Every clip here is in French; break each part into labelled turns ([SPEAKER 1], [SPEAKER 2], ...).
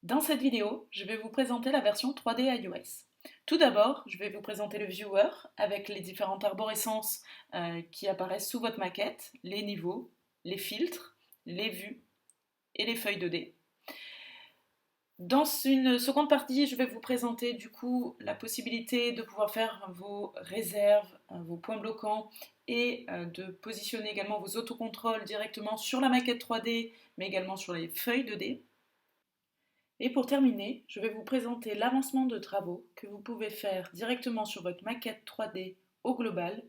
[SPEAKER 1] Dans cette vidéo, je vais vous présenter la version 3D iOS. Tout d'abord, je vais vous présenter le viewer avec les différentes arborescences qui apparaissent sous votre maquette, les niveaux, les filtres, les vues et les feuilles 2D. Dans une seconde partie, je vais vous présenter du coup la possibilité de pouvoir faire vos réserves, vos points bloquants et de positionner également vos autocontrôles directement sur la maquette 3D mais également sur les feuilles 2D. Et pour terminer, je vais vous présenter l'avancement de travaux que vous pouvez faire directement sur votre maquette 3D au global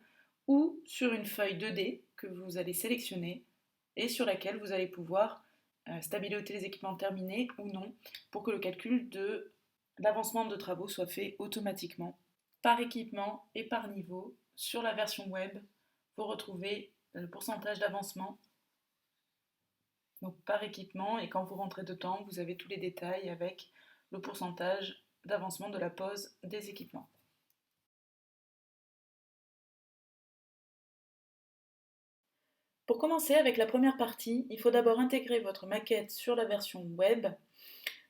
[SPEAKER 1] ou sur une feuille 2D que vous allez sélectionner et sur laquelle vous allez pouvoir stabiliser les équipements terminés ou non pour que le calcul de l'avancement de travaux soit fait automatiquement par équipement et par niveau. Sur la version web, vous retrouvez le pourcentage d'avancement donc par équipement, et quand vous rentrez dedans, vous avez tous les détails avec le pourcentage d'avancement de la pose des équipements. Pour commencer avec la première partie, il faut d'abord intégrer votre maquette sur la version web.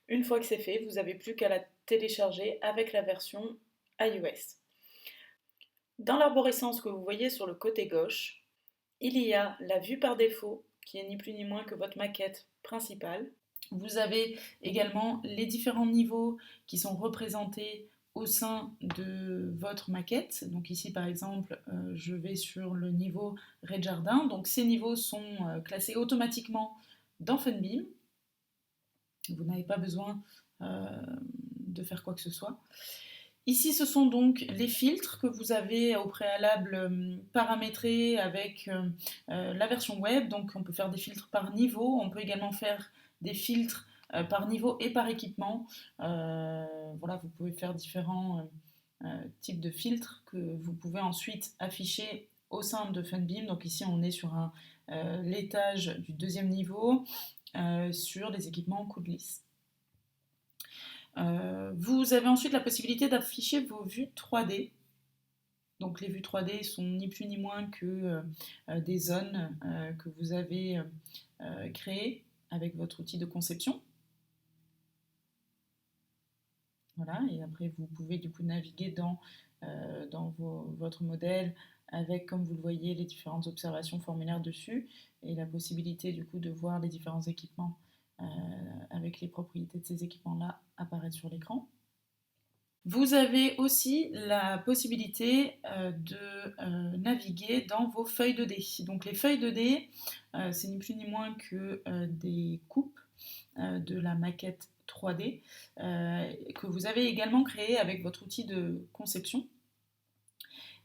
[SPEAKER 1] Une fois que c'est fait, vous n'avez plus qu'à la télécharger avec la version iOS. Dans l'arborescence que vous voyez sur le côté gauche, il y a la vue par défaut, qui est ni plus ni moins que votre maquette principale. Vous avez également les différents niveaux qui sont représentés au sein de votre maquette. Donc ici par exemple, je vais sur le niveau rez-de-jardin. Donc ces niveaux sont classés automatiquement dans Funbeam. Vous n'avez pas besoin de faire quoi que ce soit. Ici, ce sont donc les filtres que vous avez au préalable paramétrés avec la version web. Donc, on peut faire des filtres par niveau. On peut également faire des filtres par niveau et par équipement. Voilà, vous pouvez faire différents types de filtres que vous pouvez ensuite afficher au sein de Funbeam. Donc ici, on est sur l'étage du deuxième niveau sur les équipements coude lisse. Vous avez ensuite la possibilité d'afficher vos vues 3D. Donc les vues 3D sont ni plus ni moins que des zones que vous avez créées avec votre outil de conception. Voilà, et après vous pouvez du coup naviguer dans votre modèle avec, comme vous le voyez, les différentes observations formulaires dessus et la possibilité du coup de voir les différents équipements avec les propriétés de ces équipements-là apparaître sur l'écran. Vous avez aussi la possibilité de naviguer dans vos feuilles 2D. Donc les feuilles 2D, c'est ni plus ni moins que des coupes de la maquette 3D que vous avez également créées avec votre outil de conception.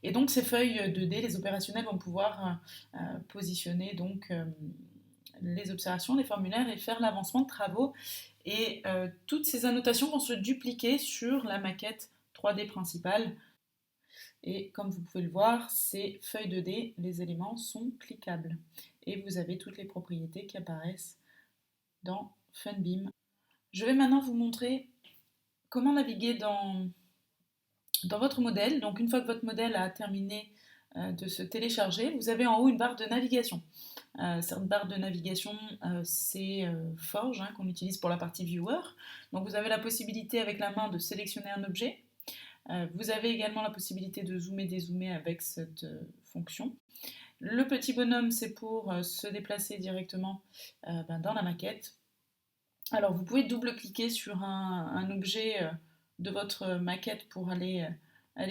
[SPEAKER 1] Et donc ces feuilles 2D, les opérationnels vont pouvoir positionner donc les observations, les formulaires et faire l'avancement de travaux. Et toutes ces annotations vont se dupliquer sur la maquette 3D principale. Et comme vous pouvez le voir, ces feuilles 2D, les éléments sont cliquables. Et vous avez toutes les propriétés qui apparaissent dans Funbeam. Je vais maintenant vous montrer comment naviguer dans votre modèle. Donc une fois que votre modèle a terminé de se télécharger, vous avez en haut une barre de navigation. Cette barre de navigation, c'est Forge qu'on utilise pour la partie Viewer. Donc vous avez la possibilité avec la main de sélectionner un objet. Vous avez également la possibilité de zoomer, dézoomer avec cette fonction. Le petit bonhomme, c'est pour se déplacer directement dans la maquette. Alors vous pouvez double-cliquer sur un objet de votre maquette pour aller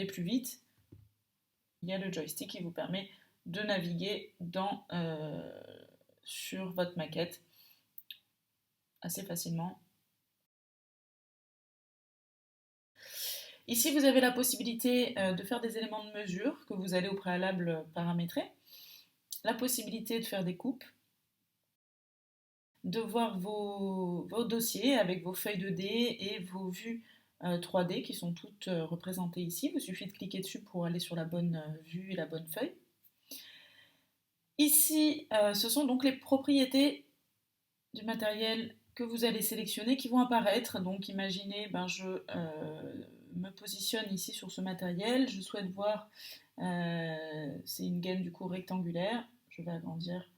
[SPEAKER 1] plus vite. Il y a le joystick qui vous permet de naviguer sur votre maquette assez facilement. Ici, vous avez la possibilité de faire des éléments de mesure que vous allez au préalable paramétrer, la possibilité de faire des coupes, de voir vos dossiers avec vos feuilles 2D et vos vues 3D qui sont toutes représentées ici. Il vous suffit de cliquer dessus pour aller sur la bonne vue et la bonne feuille. Ici, ce sont donc les propriétés du matériel que vous allez sélectionner qui vont apparaître. Donc imaginez, je me positionne ici sur ce matériel, je souhaite voir, c'est une gaine du coup rectangulaire, je vais agrandir,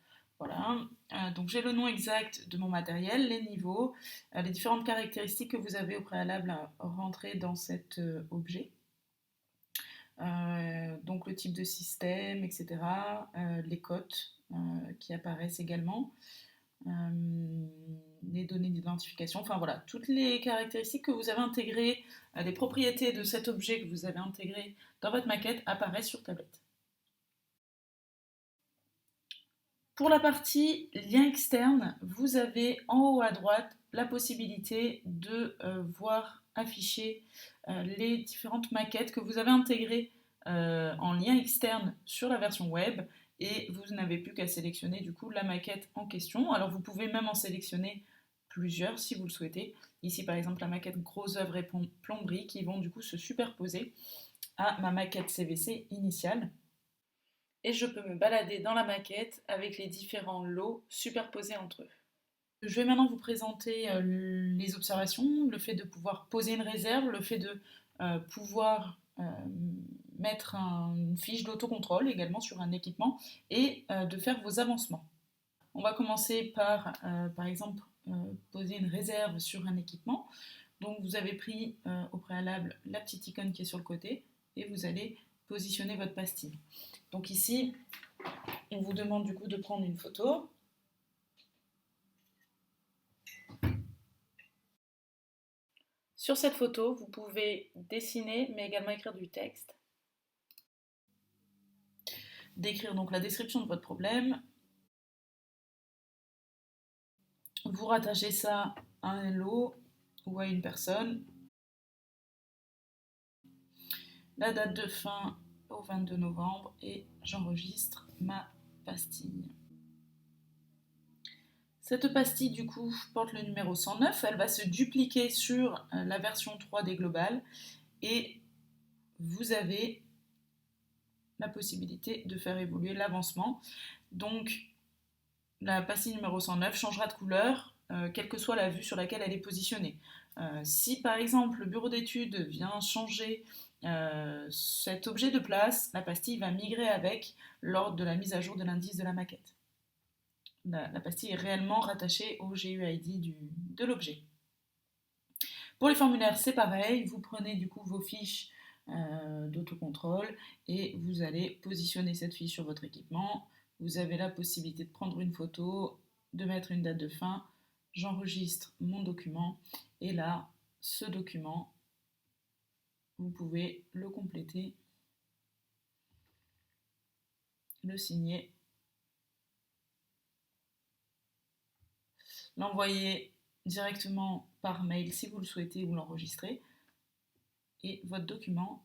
[SPEAKER 1] Voilà, donc j'ai le nom exact de mon matériel, les niveaux, les différentes caractéristiques que vous avez au préalable à rentrer dans cet objet. Donc le type de système, etc. Les cotes qui apparaissent également. Les données d'identification, enfin voilà, toutes les caractéristiques que vous avez intégrées, les propriétés de cet objet que vous avez intégré dans votre maquette apparaissent sur tablette. Pour la partie lien externe, vous avez en haut à droite la possibilité de voir afficher les différentes maquettes que vous avez intégrées en lien externe sur la version web et vous n'avez plus qu'à sélectionner du coup la maquette en question. Alors vous pouvez même en sélectionner plusieurs si vous le souhaitez. Ici par exemple la maquette gros œuvre et plomberie qui vont du coup se superposer à ma maquette CVC initiale. Et je peux me balader dans la maquette avec les différents lots superposés entre eux. Je vais maintenant vous présenter les observations, le fait de pouvoir poser une réserve, le fait de pouvoir mettre une fiche d'autocontrôle également sur un équipement et de faire vos avancements. On va commencer par exemple, poser une réserve sur un équipement. Donc vous avez pris au préalable la petite icône qui est sur le côté et vous allez positionner votre pastille. Donc ici, on vous demande du coup de prendre une photo. Sur cette photo, vous pouvez dessiner mais également écrire du texte. Décrire donc la description de votre problème. Vous rattachez ça à un lot ou à une personne. La date de fin au 22 novembre et j'enregistre ma pastille. Cette pastille du coup porte le numéro 109, elle va se dupliquer sur la version 3D globale et vous avez la possibilité de faire évoluer l'avancement. Donc la pastille numéro 109 changera de couleur quelle que soit la vue sur laquelle elle est positionnée. Si par exemple le bureau d'études vient changer cet objet de place, la pastille va migrer avec lors de la mise à jour de l'indice de la maquette. La pastille est réellement rattachée au GUID de l'objet. Pour les formulaires, c'est pareil, vous prenez du coup vos fiches d'autocontrôle et vous allez positionner cette fiche sur votre équipement. Vous avez la possibilité de prendre une photo, de mettre une date de fin. J'enregistre mon document et là, ce document, vous pouvez le compléter, le signer, l'envoyer directement par mail si vous le souhaitez ou l'enregistrer et votre document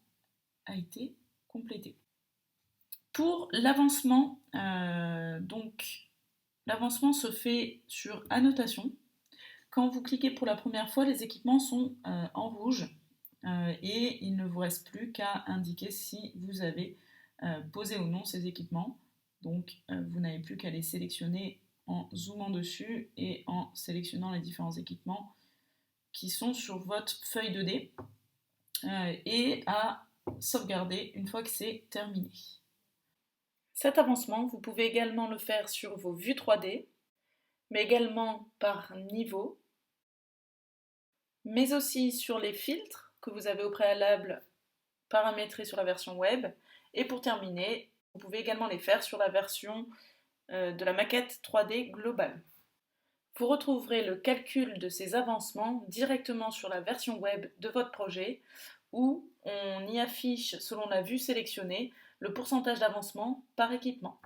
[SPEAKER 1] a été complété. Pour l'avancement, donc l'avancement se fait sur annotation. Quand vous cliquez pour la première fois, les équipements sont en rouge et il ne vous reste plus qu'à indiquer si vous avez posé ou non ces équipements. Donc vous n'avez plus qu'à les sélectionner en zoomant dessus et en sélectionnant les différents équipements qui sont sur votre feuille 2D et à sauvegarder une fois que c'est terminé. Cet avancement, vous pouvez également le faire sur vos vues 3D, mais également par niveau, mais aussi sur les filtres que vous avez au préalable paramétrés sur la version web. Et pour terminer, vous pouvez également les faire sur la version de la maquette 3D globale. Vous retrouverez le calcul de ces avancements directement sur la version web de votre projet où on y affiche, selon la vue sélectionnée, le pourcentage d'avancement par équipement.